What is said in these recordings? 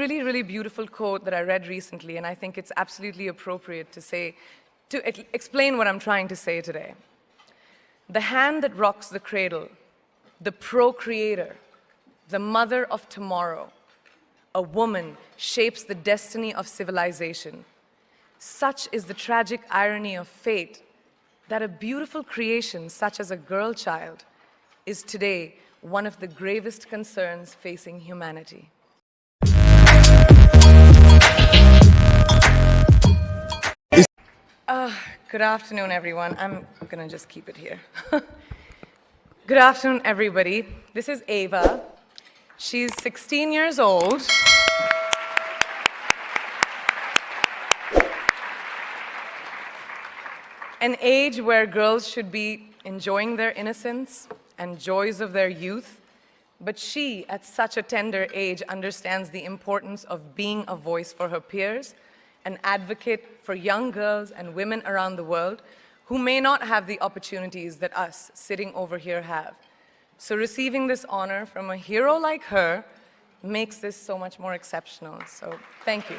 really, really beautiful quote that I read recently, and I think it's absolutely appropriate to explain what I'm trying to say today. The hand that rocks the cradle, the procreator, the mother of tomorrow, a woman shapes the destiny of civilization. Such is the tragic irony of fate that a beautiful creation such as a girl child is today one of the gravest concerns facing humanity. Good afternoon, everyone. I'm gonna just keep it here. Good afternoon, everybody. This is Ava. She's 16 years old. An age where girls should be enjoying their innocence and joys of their youth, but she, at such a tender age, understands the importance of being a voice for her peers, an advocate for young girls and women around the world who may not have the opportunities that us sitting over here have. So receiving this honor from a hero like her makes this so much more exceptional. So thank you.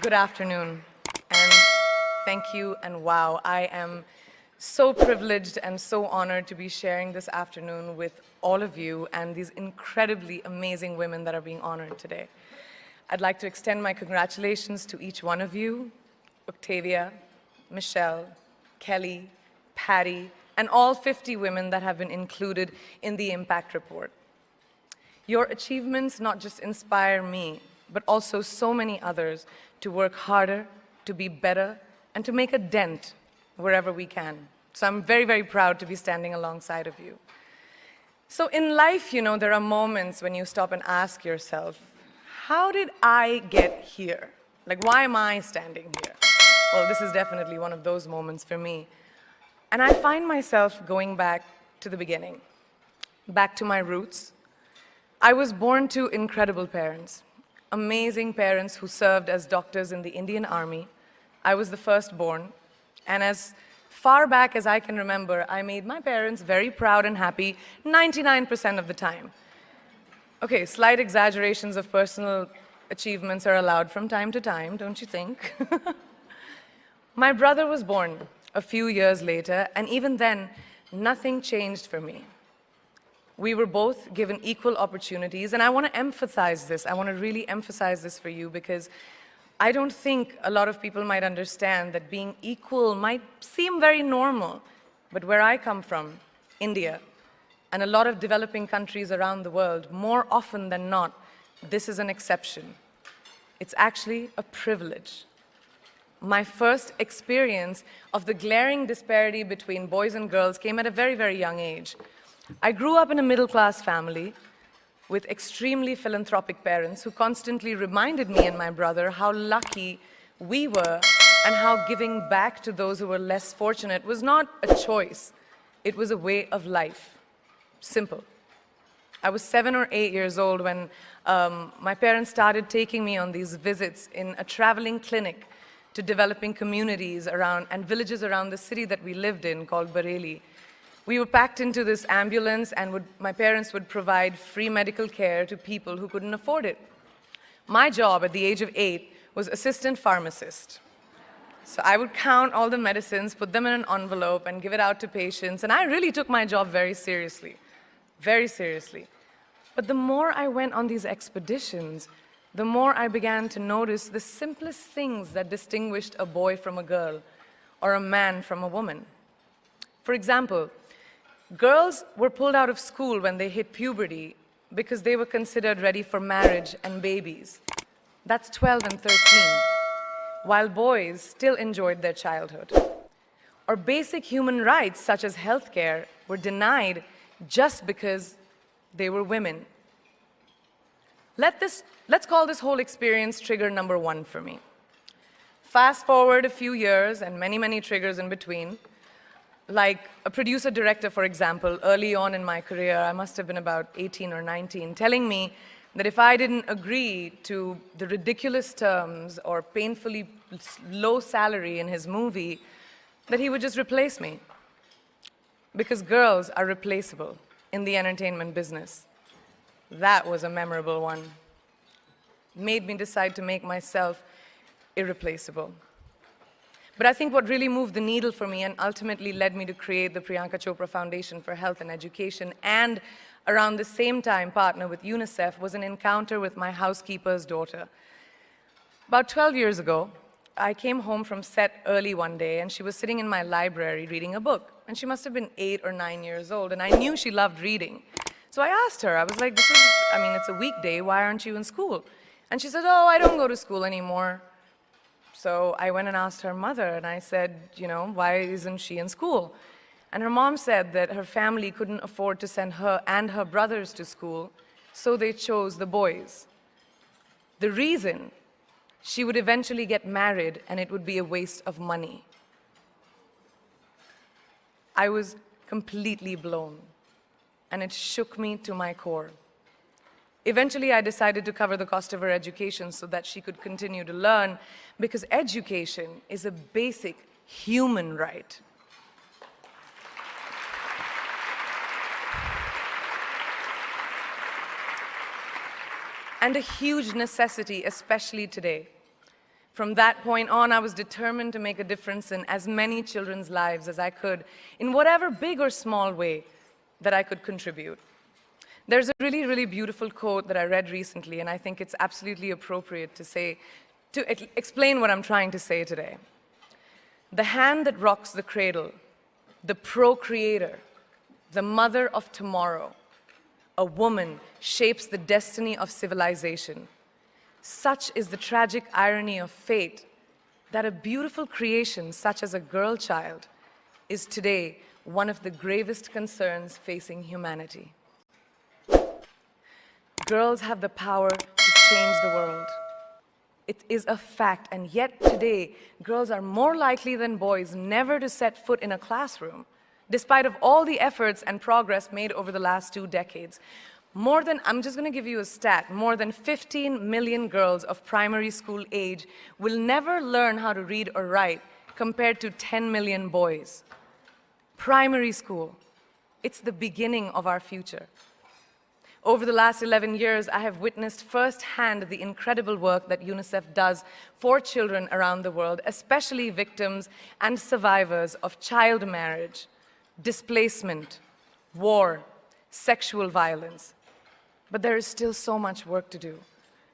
Good afternoon, and thank you, and wow, I am so privileged and so honored to be sharing this afternoon with all of you and these incredibly amazing women that are being honored today. I'd like to extend my congratulations to each one of you, Octavia, Michelle, Kelly, Patty, and all 50 women that have been included in the Impact Report. Your achievements not just inspire me, but also so many others to work harder, to be better, and to make a dent wherever we can. So I'm very, very proud to be standing alongside of you. So in life, you know, there are moments when you stop and ask yourself, how did I get here? Like, why am I standing here? Well, this is definitely one of those moments for me. And I find myself going back to the beginning, back to my roots. I was born to incredible parents, amazing parents who served as doctors in the Indian Army. I was the firstborn, and as far back as I can remember, I made my parents very proud and happy 99% of the time. Okay, slight exaggerations of personal achievements are allowed from time to time, don't you think? My brother was born a few years later, and even then, nothing changed for me. We were both given equal opportunities, and I want to emphasize this. I want to really emphasize this for you because I don't think a lot of people might understand that being equal might seem very normal. But where I come from, India, and a lot of developing countries around the world, more often than not, this is an exception. It's actually a privilege. My first experience of the glaring disparity between boys and girls came at a very, very young age. I grew up in a middle-class family with extremely philanthropic parents who constantly reminded me and my brother how lucky we were and how giving back to those who were less fortunate was not a choice. It was a way of life. Simple. I was 7 or 8 years old when my parents started taking me on these visits in a traveling clinic to developing communities around and villages around the city that we lived in called Bareilly. We were packed into this ambulance, and my parents would provide free medical care to people who couldn't afford it. My job at the age of 8 was assistant pharmacist. So I would count all the medicines, put them in an envelope, and give it out to patients, and I really took my job very seriously, very seriously. But the more I went on these expeditions, the more I began to notice the simplest things that distinguished a boy from a girl, or a man from a woman. For example, girls were pulled out of school when they hit puberty because they were considered ready for marriage and babies. That's 12 and 13, while boys still enjoyed their childhood. Or basic human rights, such as healthcare, were denied just because they were women. Let's call this whole experience trigger number 1 for me. Fast forward a few years and many, many triggers in between. Like a producer-director, for example, early on in my career, I must have been about 18 or 19, telling me that if I didn't agree to the ridiculous terms or painfully low salary in his movie, that he would just replace me. Because girls are replaceable. in the entertainment business. That was a memorable one. Made me decide to make myself irreplaceable. But I think what really moved the needle for me and ultimately led me to create the Priyanka Chopra Foundation for Health and Education and around the same time partner with UNICEF was an encounter with my housekeeper's daughter. About 12 years ago, I came home from set early one day and she was sitting in my library reading a book. And she must have been 8 or 9 years old and I knew she loved reading. So I asked her, I was like, it's a weekday, why aren't you in school? And she said, oh, I don't go to school anymore. So I went and asked her mother, and I said, why isn't she in school? And her mom said that her family couldn't afford to send her and her brothers to school, so they chose the boys. The reason, she would eventually get married and it would be a waste of money. I was completely blown, and it shook me to my core. Eventually, I decided to cover the cost of her education so that she could continue to learn, because education is a basic human right. And a huge necessity, especially today. From that point on, I was determined to make a difference in as many children's lives as I could, in whatever big or small way that I could contribute. There's a really, really beautiful quote that I read recently, and I think it's absolutely appropriate to explain what I'm trying to say today. The hand that rocks the cradle, the procreator, the mother of tomorrow, a woman shapes the destiny of civilization. Such is the tragic irony of fate that a beautiful creation such as a girl child is today one of the gravest concerns facing humanity. Girls have the power to change the world. It is a fact, and yet today, girls are more likely than boys never to set foot in a classroom, despite of all the efforts and progress made over the last 2 decades. I'm just going to give you a stat, more than 15 million girls of primary school age will never learn how to read or write, compared to 10 million boys. Primary school, it's the beginning of our future. Over the last 11 years, I have witnessed firsthand the incredible work that UNICEF does for children around the world, especially victims and survivors of child marriage, displacement, war, sexual violence. But there is still so much work to do.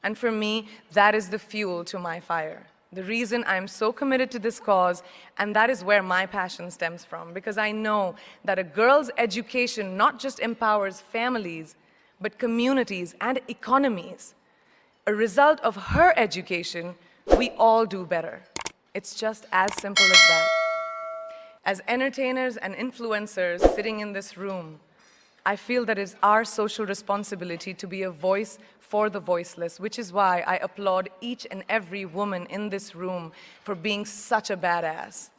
And for me, that is the fuel to my fire. The reason I'm so committed to this cause, and that is where my passion stems from, because I know that a girl's education not just empowers families, but communities and economies. A result of her education, we all do better. It's just as simple as that. As entertainers and influencers sitting in this room, I feel that it's our social responsibility to be a voice for the voiceless, which is why I applaud each and every woman in this room for being such a badass.